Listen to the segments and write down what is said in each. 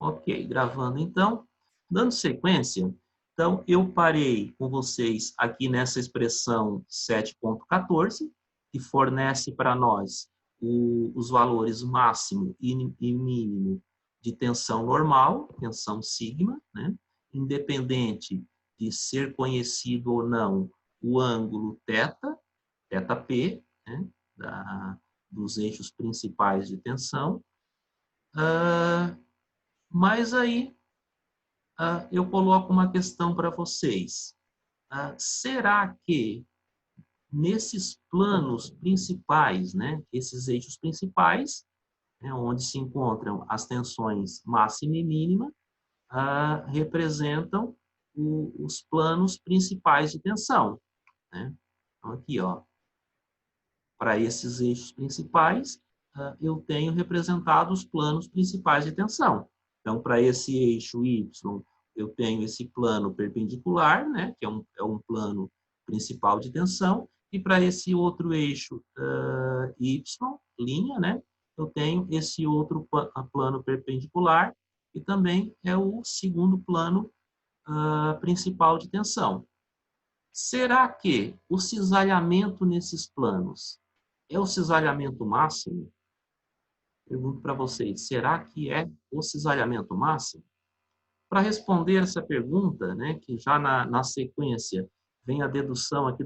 Ok, gravando então. Dando sequência, então eu parei com vocês aqui nessa expressão 7.14, que fornece para nós os valores máximo e mínimo de tensão normal, tensão sigma, né? Independente de ser conhecido ou não o ângulo θ P, né? Dos eixos principais de tensão. Mas aí eu coloco uma questão para vocês. Será que nesses planos principais, né, esses eixos principais, né, onde se encontram as tensões máxima e mínima, representam os planos principais de tensão, né? Então, aqui, ó, para esses eixos principais, eu tenho representado os planos principais de tensão. Então, para esse eixo Y, eu tenho esse plano perpendicular, né, que é um plano principal de tensão, e para esse outro eixo Y, linha, né, eu tenho esse outro plano perpendicular, e também é o segundo plano principal de tensão. Será que o cisalhamento nesses planos é o cisalhamento máximo? Pergunto para vocês, será que é o cisalhamento máximo? Para responder essa pergunta, né, que já na sequência vem a dedução aqui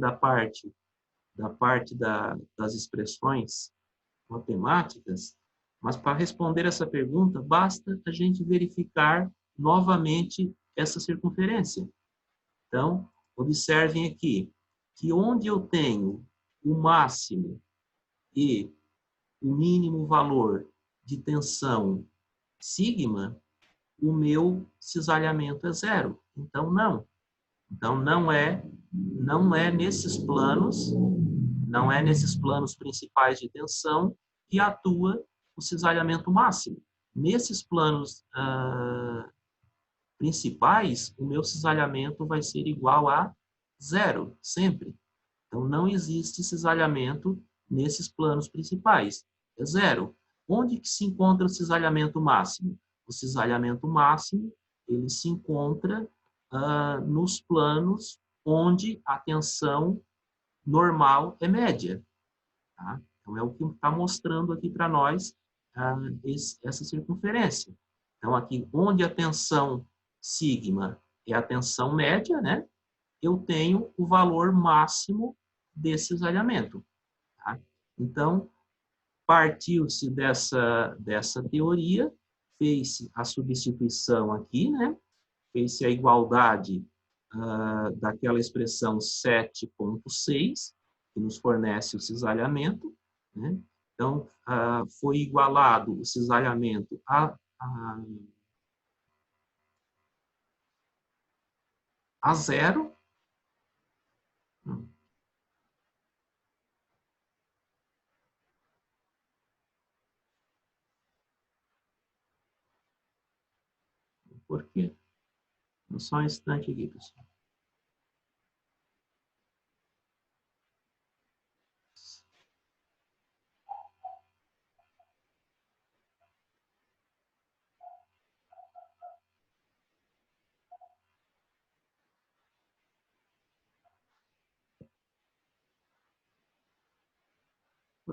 das expressões matemáticas, mas para responder essa pergunta, basta a gente verificar novamente essa circunferência. Então, observem aqui que onde eu tenho o máximo e o mínimo valor de tensão sigma, o meu cisalhamento é zero. Então, não. Então, não é nesses planos, não é nesses planos principais de tensão que atua o cisalhamento máximo. Nesses planos principais, o meu cisalhamento vai ser igual a zero, sempre. Então, não existe cisalhamento nesses planos principais. É zero. Onde que se encontra o cisalhamento máximo? O cisalhamento máximo, ele se encontra nos planos onde a tensão normal é média. Tá? Então, é o que está mostrando aqui para nós essa circunferência. Então, aqui, onde a tensão sigma é a tensão média, né? Eu tenho o valor máximo desse cisalhamento. Tá? Então, partiu-se dessa teoria, fez-se a substituição aqui, né? Fez-se a igualdade daquela expressão 7.6, que nos fornece o cisalhamento, né? Então, foi igualado o cisalhamento a zero. Por quê? Só um instante aqui, pessoal.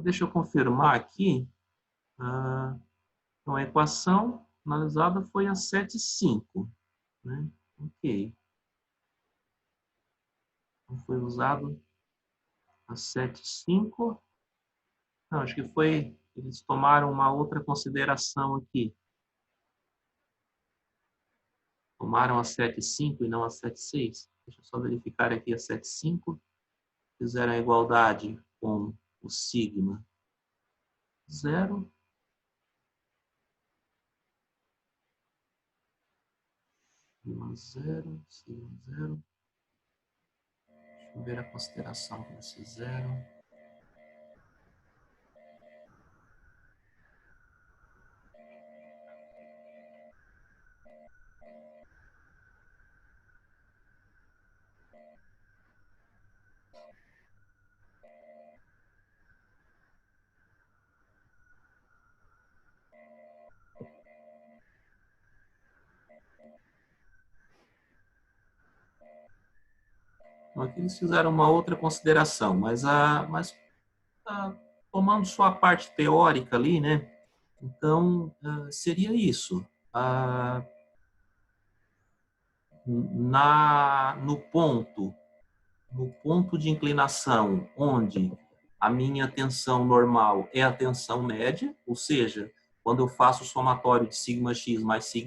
Deixa eu confirmar aqui. Então, a equação analisada foi a 7,5. Né? Ok. Então, foi usado a 7,5. Não, acho que foi... Eles tomaram uma outra consideração aqui. Tomaram a 7,5 e não a 7,6. Deixa eu só verificar aqui a 7,5. Fizeram a igualdade com o sigma 0. Sigma 0, sigma 0. Deixa eu ver a consideração que eles fizeram. Então, aqui eles fizeram uma outra consideração, mas tomando só a parte teórica ali, né? Então, seria isso. No ponto de inclinação onde a minha tensão normal é a tensão média, ou seja, quando eu faço o somatório de σx mais σy,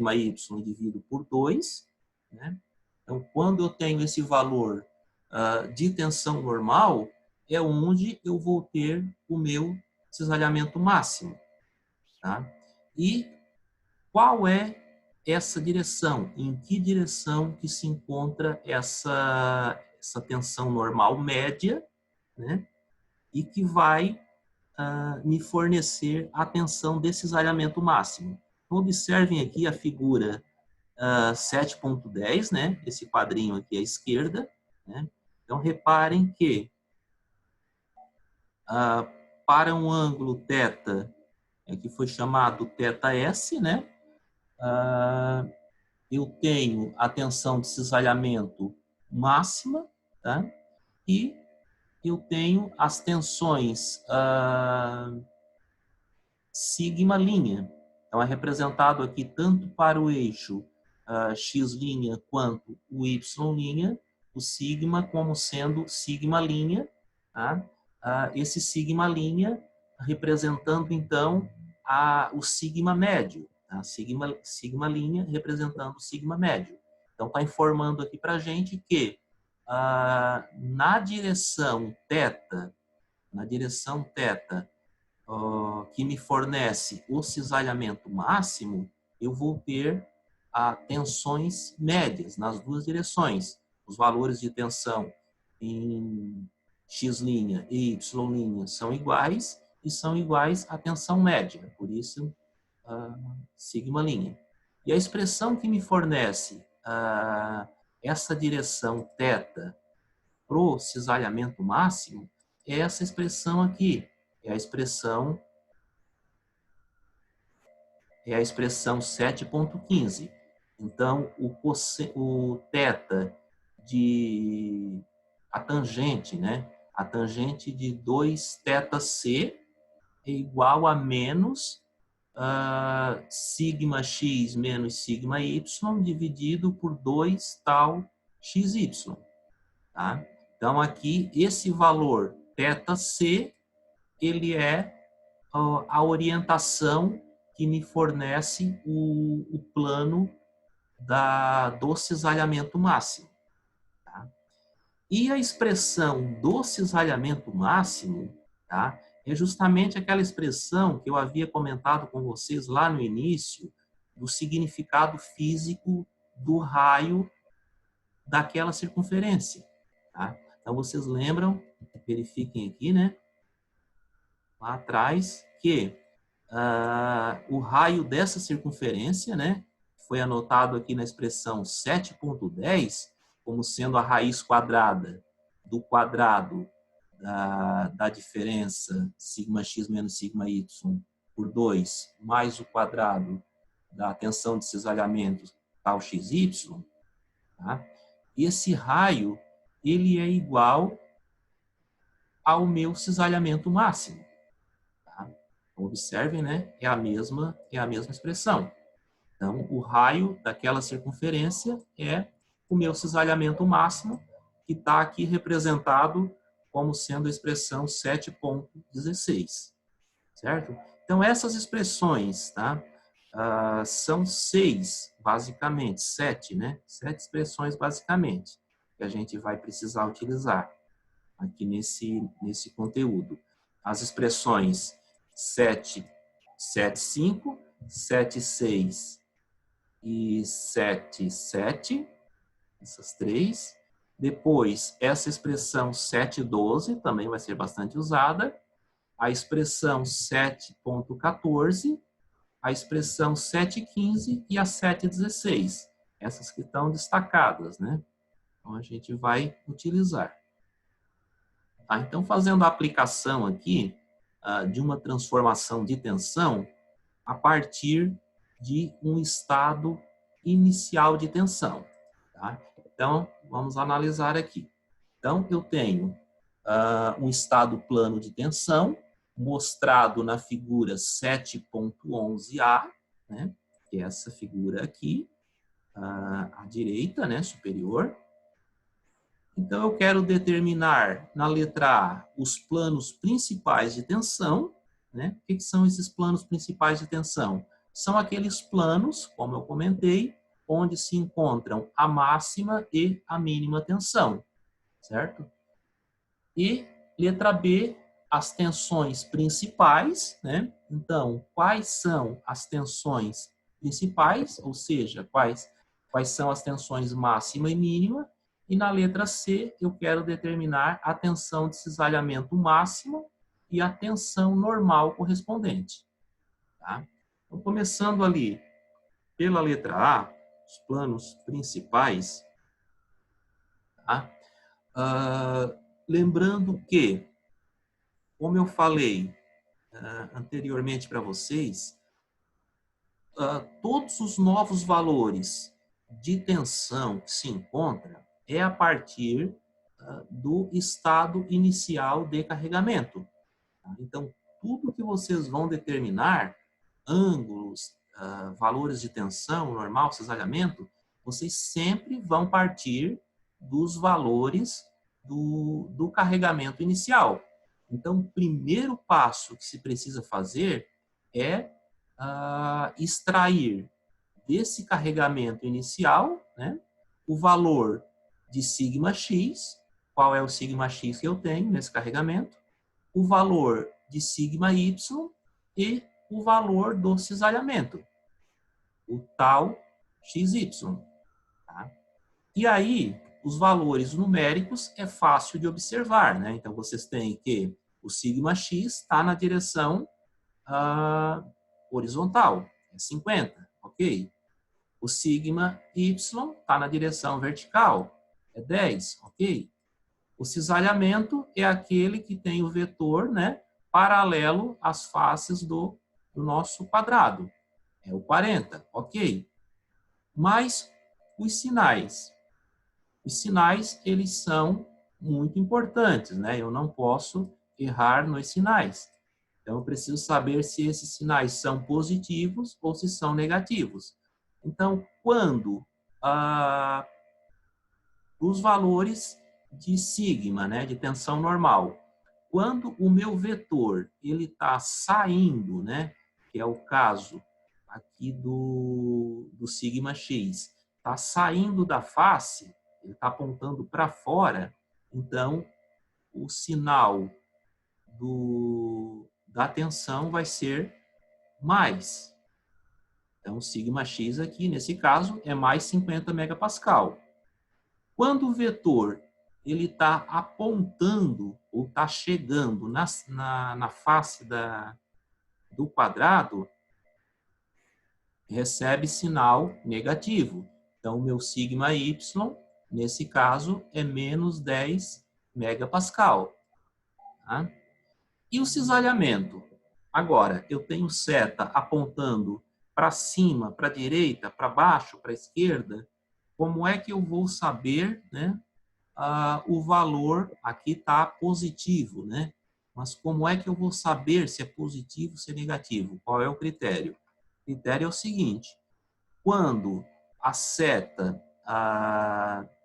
divido por 2, né? Então, quando eu tenho esse valor de tensão normal, é onde eu vou ter o meu cisalhamento máximo. Tá? E qual é essa direção? Em que direção que se encontra essa tensão normal média, né? E que vai me fornecer a tensão desse cisalhamento máximo. Então, observem aqui a figura 7.10, né? Esse quadrinho aqui à esquerda, né? Então, reparem que para um ângulo θ, que foi chamado θs, né? Eu tenho a tensão de cisalhamento máxima, tá? E eu tenho as tensões sigma-linha. Então, é representado aqui tanto para o eixo x' quanto o y', o sigma como sendo sigma-linha, tá? Esse sigma-linha representando, então, o sigma médio, tá? Sigma-linha representando o sigma médio. Então, está informando aqui para a gente que na direção θ, que me fornece o cisalhamento máximo, eu vou ter tensões médias nas duas direções. Os valores de tensão em x' e y' são iguais e são iguais à tensão média, por isso sigma'. E a expressão que me fornece essa direção θ para o cisalhamento máximo é essa expressão aqui, é a expressão 7.15. Então, o θ a tangente, né? A tangente de 2θc é igual a menos σx menos σy dividido por 2 tal xy. Tá? Então, aqui, esse valor θc, ele é a orientação que me fornece o plano do cisalhamento máximo. Tá? E a expressão do cisalhamento máximo, tá, é justamente aquela expressão que eu havia comentado com vocês lá no início, do significado físico do raio daquela circunferência. Tá? Então, vocês lembram, verifiquem aqui, né, lá atrás, que o raio dessa circunferência, né, foi anotado aqui na expressão 7.10 como sendo a raiz quadrada do quadrado da diferença σx menos σy por 2 mais o quadrado da tensão de cisalhamento tal xy, tá? Esse raio, ele é igual ao meu cisalhamento máximo. Tá? Observem, né? É a mesma expressão. Então, o raio daquela circunferência é o meu cisalhamento máximo, que está aqui representado como sendo a expressão 7.16. Certo? Então, essas expressões, tá? São 6, basicamente, 7, né? 7 expressões, basicamente, que a gente vai precisar utilizar aqui nesse conteúdo. As expressões 7,5, 7,6 e 7,7, essas três. Depois, essa expressão 7,12 também vai ser bastante usada. A expressão 7,14, a expressão 7,15 e a 7,16. Essas que estão destacadas, né? Então, a gente vai utilizar. Tá? Então, fazendo a aplicação aqui de uma transformação de tensão a partir de um estado inicial de tensão. Tá? Então, vamos analisar aqui. Então, eu tenho um estado plano de tensão, mostrado na figura 7.11a, né, que é essa figura aqui, à direita, né, superior. Então, eu quero determinar, na letra A, os planos principais de tensão, né? O que são esses planos principais de tensão? São aqueles planos, como eu comentei, onde se encontram a máxima e a mínima tensão, certo? E letra B, as tensões principais, né? Então, quais são as tensões principais, ou seja, quais são as tensões máxima e mínima? E na letra C, eu quero determinar a tensão de cisalhamento máxima e a tensão normal correspondente. Tá? Então, começando ali pela letra A, os planos principais, tá? Lembrando que, como eu falei anteriormente para vocês, todos os novos valores de tensão que se encontram é a partir do estado inicial de carregamento. Tá? Então, tudo que vocês vão determinar, ângulos, valores de tensão, normal, cisalhamento, vocês sempre vão partir dos valores do carregamento inicial. Então, o primeiro passo que se precisa fazer é extrair desse carregamento inicial, né, o valor de sigma x, qual é o sigma x que eu tenho nesse carregamento, o valor de sigma y e o valor do cisalhamento, o tal xy. Tá? E aí, os valores numéricos é fácil de observar, né? Então, vocês têm que o sigma x está na direção horizontal, é 50, ok? O sigma y está na direção vertical, é 10, ok? O cisalhamento é aquele que tem o vetor, né, paralelo às faces do nosso quadrado, é o 40, ok? Mas os sinais, eles são muito importantes, né? Eu não posso errar nos sinais. Então, eu preciso saber se esses sinais são positivos ou se são negativos. Então, quando os valores de sigma, né, de tensão normal, quando o meu vetor ele está saindo, né, que é o caso aqui do sigma x, está saindo da face, ele está apontando para fora, então o sinal da tensão vai ser mais. Então, sigma x aqui, nesse caso, é mais 50 megapascal. Quando o vetor ele está apontando ou está chegando na face do quadrado, recebe sinal negativo. Então, o meu sigma y, nesse caso, é menos 10 megapascal. Tá? E o cisalhamento? Agora, eu tenho seta apontando para cima, para a direita, para baixo, para a esquerda. Como é que eu vou saber, né, o valor? Aqui está positivo, né? Mas como é que eu vou saber se é positivo ou se é negativo? Qual é o critério? O critério é o seguinte: quando a seta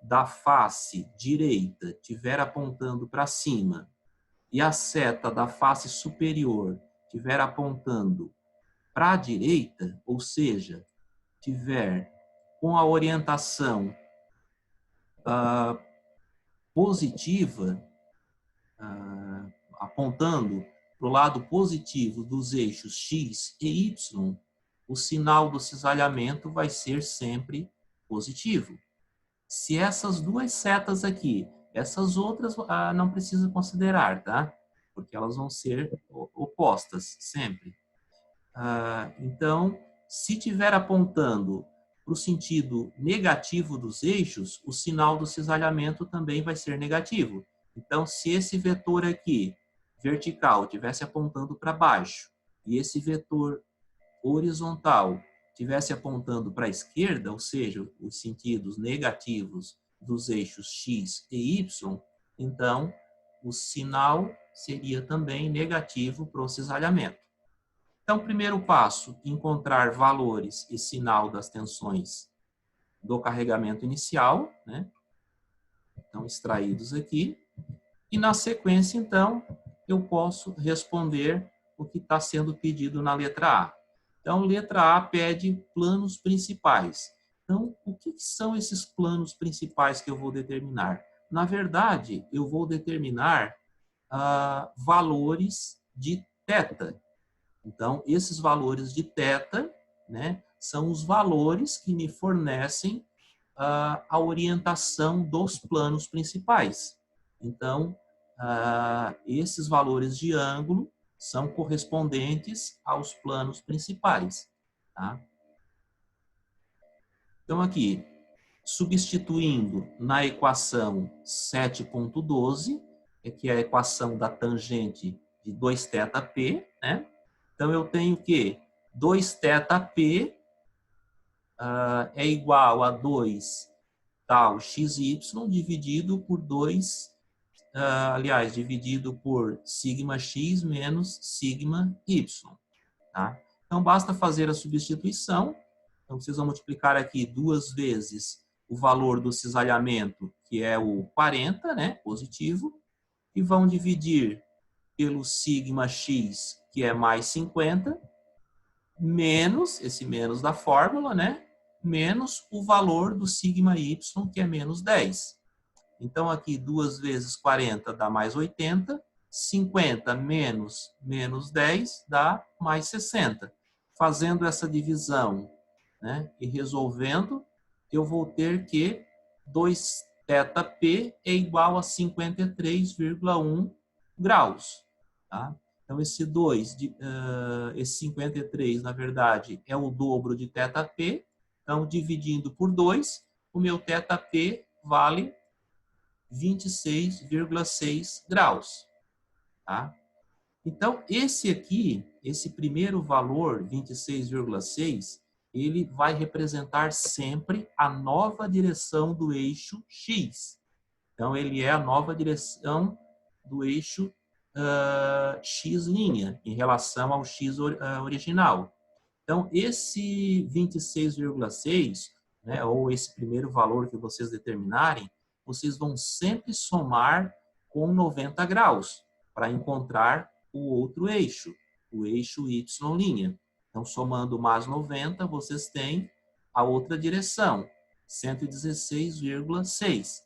da face direita estiver apontando para cima e a seta da face superior estiver apontando para a direita, ou seja, tiver com a orientação positiva, apontando para o lado positivo dos eixos X e Y, o sinal do cisalhamento vai ser sempre positivo. Se essas duas setas aqui, essas outras não precisa considerar, tá? Porque elas vão ser opostas sempre. Então, se estiver apontando para o sentido negativo dos eixos, o sinal do cisalhamento também vai ser negativo. Então, se esse vetor aqui, vertical, estivesse apontando para baixo, e esse vetor horizontal estivesse apontando para a esquerda, ou seja, os sentidos negativos dos eixos X e Y, então o sinal seria também negativo para o cisalhamento. Então, primeiro passo, encontrar valores e sinal das tensões do carregamento inicial, né? Então, extraídos aqui. E na sequência, então, eu posso responder o que está sendo pedido na letra A. Então, letra A pede planos principais. Então, o que são esses planos principais que eu vou determinar? Na verdade, eu vou determinar valores de θ. Então, esses valores de θ, né, são os valores que me fornecem a orientação dos planos principais. Então, esses valores de ângulo são correspondentes aos planos principais. Tá? Então, aqui, substituindo na equação 7.12, que é a equação da tangente de 2θp, né? Então, eu tenho que 2θp é igual a 2 tal xy dividido por 2, dividido por sigma x menos sigma y. Tá? Então, basta fazer a substituição. Então, vocês vão multiplicar aqui 2 vezes o valor do cisalhamento, que é o 40, né, positivo, e vão dividir pelo sigma x, que é mais 50, menos, esse menos da fórmula, né, menos o valor do sigma y, que é menos 10. Então, aqui 2 vezes 40 dá mais 80, 50 menos 10 dá mais 60. Fazendo essa divisão, né, e resolvendo, eu vou ter que 2θp é igual a 53,1 graus. Tá? Então, esse 53, na verdade, é o dobro de θp. Então, dividindo por 2, o meu θp vale 26,6 graus. Tá? Então, esse aqui, esse primeiro valor, 26,6, ele vai representar sempre a nova direção do eixo X. Então, ele é a nova direção do eixo X' em relação ao X original. Então, esse 26,6, né, ou esse primeiro valor que vocês determinarem, vocês vão sempre somar com 90 graus para encontrar o outro eixo, o eixo Y'. Então, somando mais 90, vocês têm a outra direção, 116,6.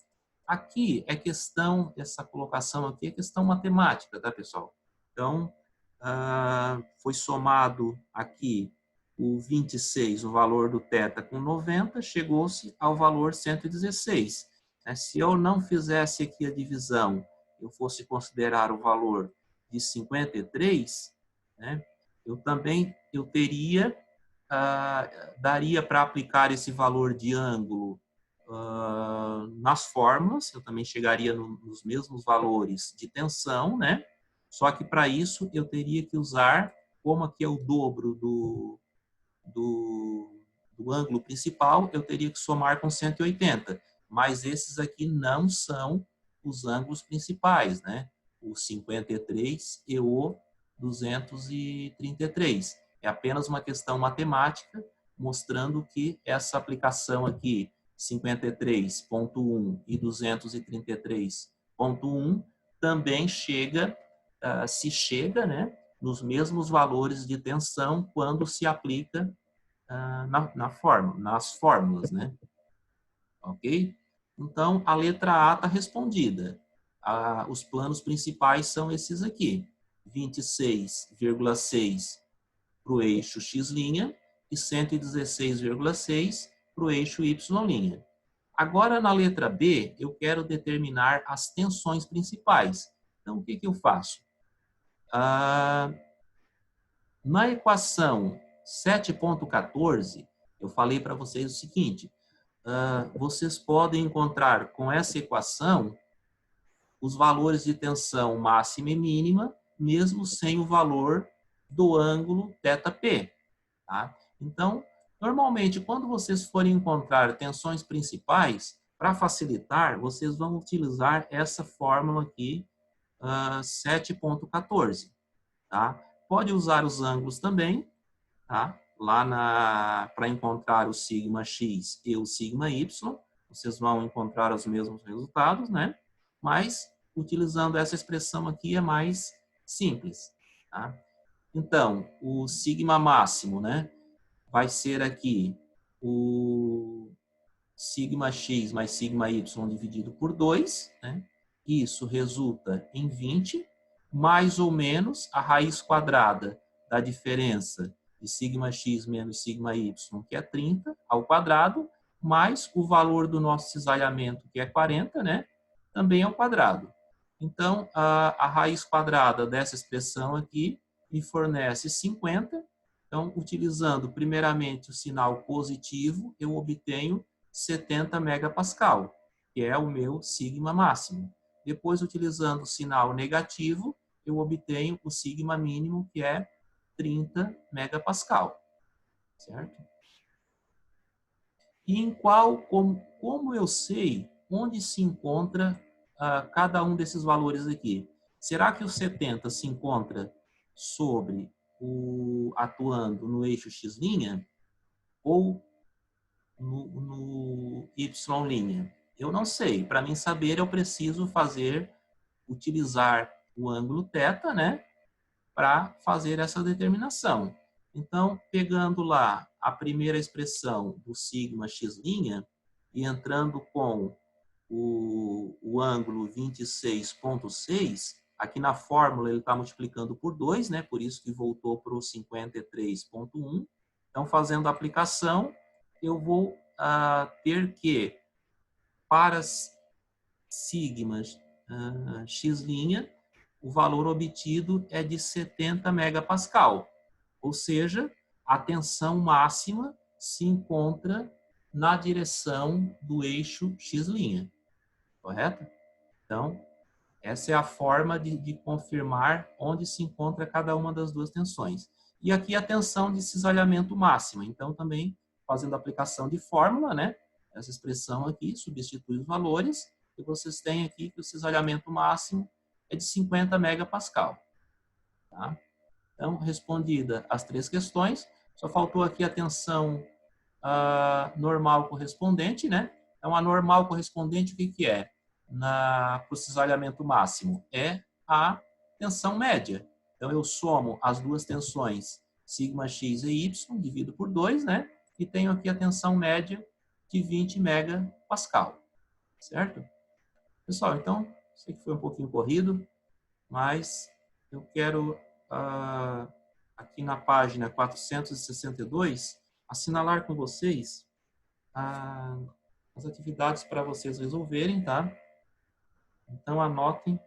Aqui é questão, essa colocação aqui é questão matemática, tá, pessoal? Então, foi somado aqui o 26, o valor do θ com 90, chegou-se ao valor 116. Se eu não fizesse aqui a divisão, eu fosse considerar o valor de 53, né, eu teria, daria para aplicar esse valor de ângulo nas fórmulas, eu também chegaria nos mesmos valores de tensão, né? Só que para isso eu teria que usar, como aqui é o dobro do ângulo principal, eu teria que somar com 180. Mas esses aqui não são os ângulos principais, né? O 53 e o 233. É apenas uma questão matemática, mostrando que essa aplicação aqui, 53.1 e 233.1, também chega, né, nos mesmos valores de tensão quando se aplica nas fórmulas, né? Ok? Então, a letra A está respondida. Os planos principais são esses aqui. 26,6 para o eixo X' e 116,6 para o eixo Y'. Agora, na letra B, eu quero determinar as tensões principais. Então, o que eu faço? Na equação 7.14, eu falei para vocês o seguinte, vocês podem encontrar com essa equação os valores de tensão máxima e mínima, mesmo sem o valor do ângulo θp. Tá? Então, normalmente, quando vocês forem encontrar tensões principais, Para facilitar, vocês vão utilizar essa fórmula aqui, 7.14, tá? Pode usar os ângulos também, tá? Lá para encontrar o sigma x e o sigma y, vocês vão encontrar os mesmos resultados, né? Mas, utilizando essa expressão aqui, é mais simples, tá? Então, o sigma máximo, né? Vai ser aqui o sigma x mais sigma y dividido por 2, né? Isso resulta em 20, mais ou menos a raiz quadrada da diferença de sigma x menos sigma y, que é 30, ao quadrado, mais o valor do nosso cisalhamento, que é 40, né? Também ao quadrado. Então, a raiz quadrada dessa expressão aqui me fornece 50. Então, utilizando primeiramente o sinal positivo, eu obtenho 70 megapascal, que é o meu sigma máximo. Depois, utilizando o sinal negativo, eu obtenho o sigma mínimo, que é 30 megapascal, certo? E em como eu sei onde se encontra cada um desses valores aqui? Será que o 70 se encontra atuando no eixo x' ou no y'? Eu não sei. Para mim saber, eu preciso utilizar o ângulo θ, né, para fazer essa determinação. Então, pegando lá a primeira expressão do sigma x' e entrando com o ângulo 26,6, aqui na fórmula ele está multiplicando por 2, né? Por isso que voltou para o 53,1. Então, fazendo a aplicação, eu vou ter que, para sigmas x', o valor obtido é de 70 megapascal. Ou seja, a tensão máxima se encontra na direção do eixo x'. Correto? Então, essa é a forma de confirmar onde se encontra cada uma das duas tensões. E aqui a tensão de cisalhamento máxima. Então, também fazendo a aplicação de fórmula, né? Essa expressão aqui substitui os valores e vocês têm aqui que o cisalhamento máximo é de 50 megapascal. Tá? Então, respondida as 3 questões, só faltou aqui a tensão normal correspondente, né? Então, a normal correspondente, o que é? Para o cisalhamento máximo? É a tensão média. Então, eu somo as duas tensões, sigma x e y, divido por 2, né? E tenho aqui a tensão média de 20 megapascal. Certo? Pessoal, então, sei que foi um pouquinho corrido, mas eu quero, aqui na página 462, assinalar com vocês as atividades para vocês resolverem, tá? Então, anotem.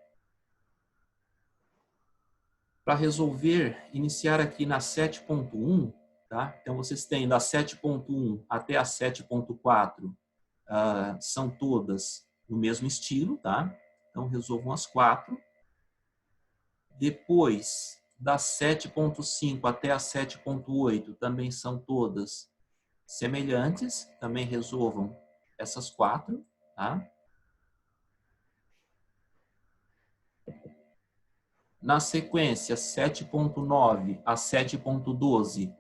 Para resolver, iniciar aqui na 7.1, tá? Então, vocês têm da 7.1 até a 7.4, são todas no mesmo estilo, tá? Então, resolvam as 4. Depois, da 7.5 até a 7.8, também são todas semelhantes. Também resolvam essas 4, tá? Na sequência, 7.9 a 7.12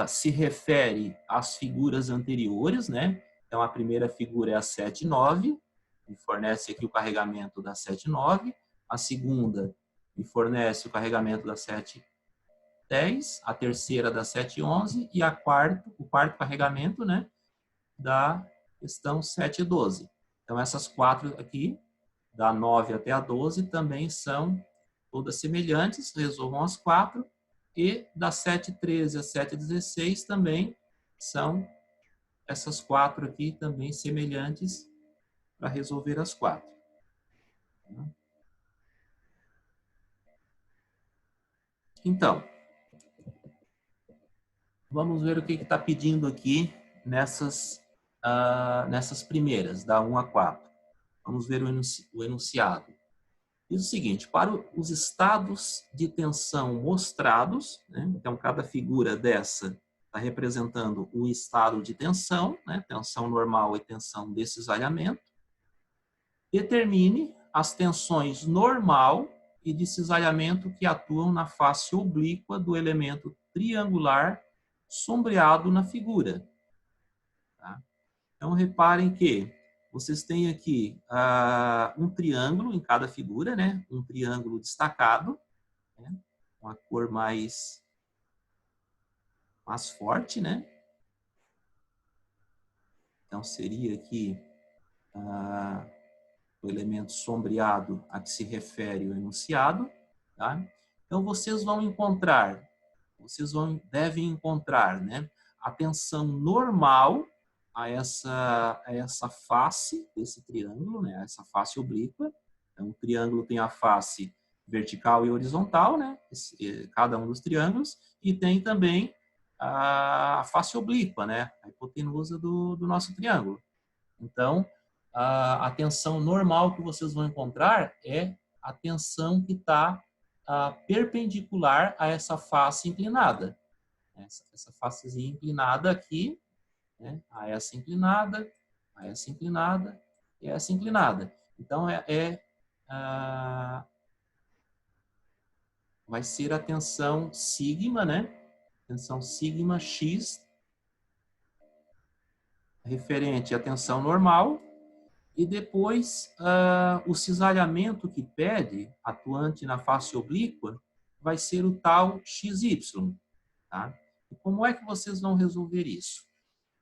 se refere às figuras anteriores, né? Então, a primeira figura é a 7,9, que fornece aqui o carregamento da 7,9. A segunda, que fornece o carregamento da 7,10. A terceira, da 7,11. E o quarto carregamento, né? Da questão 7,12. Então, essas 4 aqui, da 9 até a 12, também são todas semelhantes, resolvam as 4, e da 7,13 a 7,16 também são essas 4 aqui também semelhantes para resolver as 4. Então, vamos ver o que está pedindo aqui nessas primeiras, da 1 a 4. Vamos ver o enunciado. Diz o seguinte: para os estados de tensão mostrados, né, então cada figura dessa está representando o estado de tensão, né? Tensão normal e tensão de cisalhamento. Determine as tensões normal e de cisalhamento que atuam na face oblíqua do elemento triangular sombreado na figura. Tá? Então, reparem que vocês têm aqui um triângulo em cada figura, né? Um triângulo destacado, né? Com a cor mais forte, né? Então, seria aqui o elemento sombreado a que se refere o enunciado. Tá? Então, vocês devem encontrar, né, a tensão normal a essa face desse triângulo, né, essa face oblíqua. Então, o triângulo tem a face vertical e horizontal, né, cada um dos triângulos, e tem também a face oblíqua, né, a hipotenusa do nosso triângulo. Então, a tensão normal que vocês vão encontrar é a tensão que está perpendicular a essa face inclinada. Essa facezinha inclinada aqui, né, a essa inclinada, a essa inclinada e a essa inclinada. Então, vai ser a tensão sigma, né? Tensão sigma x, referente à tensão normal. E depois, o cisalhamento que pede, atuante na face oblíqua, vai ser o tal XY. Tá? E como é que vocês vão resolver isso?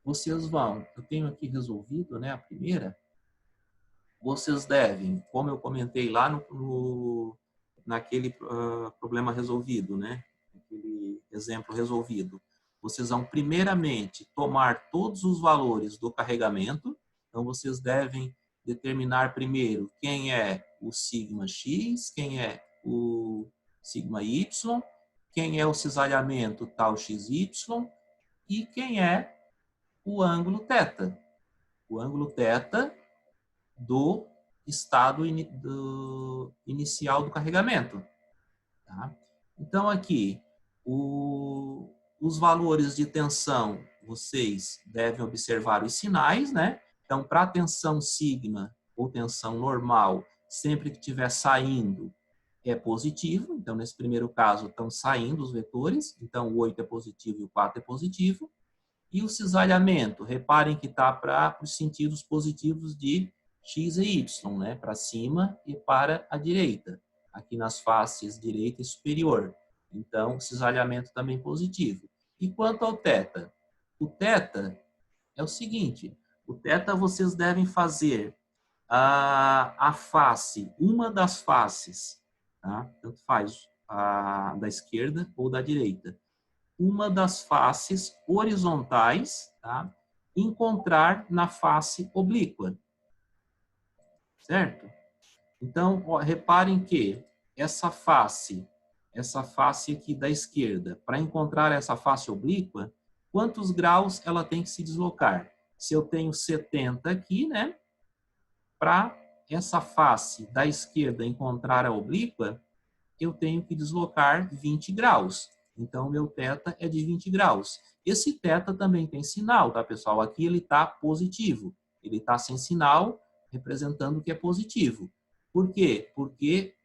Vocês vão, eu tenho aqui resolvido, né, a primeira, vocês devem, como eu comentei lá naquele problema resolvido, né, aquele exemplo resolvido, vocês vão primeiramente tomar todos os valores do carregamento, então vocês devem determinar primeiro quem é o sigma x, quem é o sigma y, quem é o cisalhamento tal xy e quem é o ângulo θ. O ângulo θ do estado inicial do carregamento. Tá? Então, aqui, os valores de tensão, vocês devem observar os sinais, né? Então, para a tensão sigma ou tensão normal, sempre que estiver saindo, é positivo. Então, nesse primeiro caso, estão saindo os vetores. Então, o 8 é positivo e o 4 é positivo. E o cisalhamento, reparem que está para os sentidos positivos de x e y, né? Para cima e para a direita, aqui nas faces direita e superior. Então, cisalhamento também positivo. E quanto ao θ? O θ é o seguinte, o θ vocês devem fazer a face, uma das faces, tá? Tanto faz da esquerda ou da direita, uma das faces horizontais, tá? Encontrar na face oblíqua, certo? Então, ó, reparem que essa face aqui da esquerda, para encontrar essa face oblíqua, quantos graus ela tem que se deslocar? Se eu tenho 70 aqui, né? Para essa face da esquerda encontrar a oblíqua, eu tenho que deslocar 20 graus. Então, o meu θ é de 20 graus. Esse θ também tem sinal, tá, pessoal? Aqui ele está positivo. Ele está sem sinal, representando que é positivo. Por quê? Porque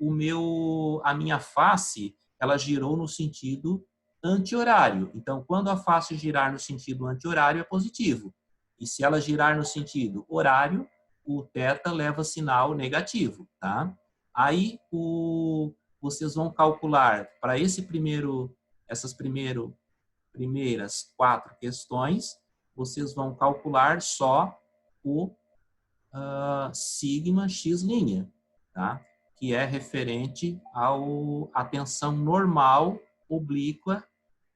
a minha face, ela girou no sentido anti-horário. Então, quando a face girar no sentido anti-horário, é positivo. E se ela girar no sentido horário, o θ leva sinal negativo, tá? Aí, vocês vão calcular para essas primeiras 4 questões, vocês vão calcular só o sigma x', tá? Que é referente à tensão normal oblíqua,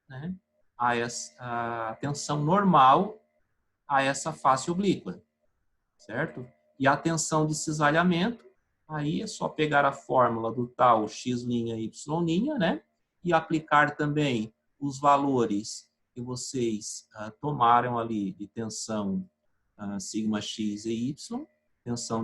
né? A tensão normal a essa face oblíqua, certo? E a tensão de cisalhamento, aí é só pegar a fórmula do tal x', y', né? E aplicar também os valores que vocês tomaram ali de tensão sigma x e y, tensão